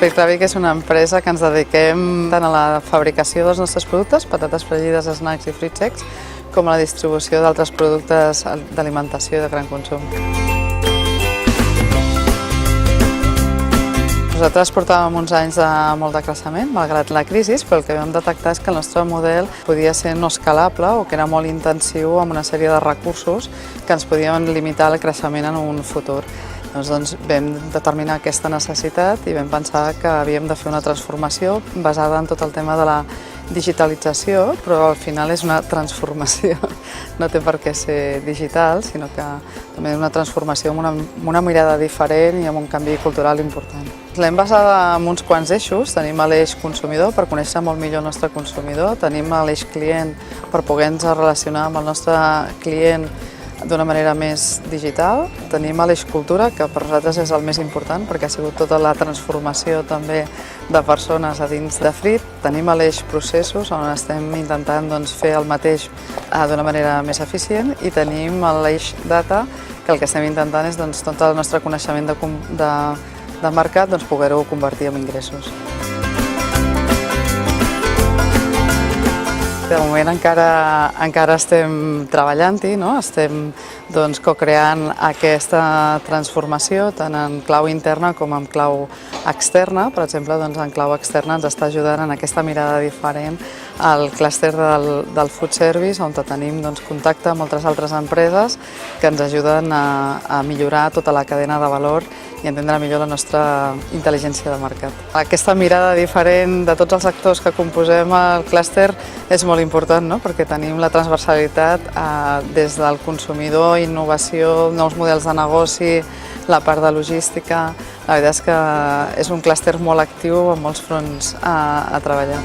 Spectravic és una empresa que ens dediquem tant a la fabricació dels nostres productes, patates fregides, snacks i fruits secs, com a la distribució d'altres productes d'alimentació i de gran consum. Nosaltres portàvem uns anys de molt de creixement, malgrat la crisi, però el que vam detectar és que el nostre model podia ser no escalable o que era molt intensiu amb una sèrie de recursos que ens podien limitar el creixement en un futur. Doncs vam determinar aquesta necessitat i vam pensar que havíem de fer una transformació basada en tot el tema de la digitalització, però al final és una transformació. No té per què ser digital, sinó que també és una transformació amb una mirada diferent i amb un canvi cultural important. L'hem basada en uns quants eixos. Tenim l'eix consumidor per conèixer molt millor el nostre consumidor, tenim l'eix client per poder-nos relacionar amb el nostre client d'una manera més digital. Tenim l'eix cultura, que per nosaltres és el més important perquè ha sigut tota la transformació també de persones a dins de Frit. Tenim l'eix processos, on estem intentant fer el mateix d'una manera més eficient, i tenim l'eix data, que el que estem intentant és tot el nostre coneixement de mercat poder-ho convertir en ingressos. De moment encara estem treballant-hi, estem co-creant aquesta transformació tant en clau interna com en clau externa. Per exemple, en clau externa ens està ajudant en aquesta mirada diferent al clúster del food service, on tenim contacte amb altres empreses que ens ajuden a millorar tota la cadena de valor i entendre millor la nostra intel·ligència de mercat. Aquesta mirada diferent de tots els actors que composem el clúster és molt important, perquè tenim la transversalitat des del consumidor, innovació, nous models de negoci, la part de logística. La veritat és que és un clúster molt actiu amb molts fronts a treballar.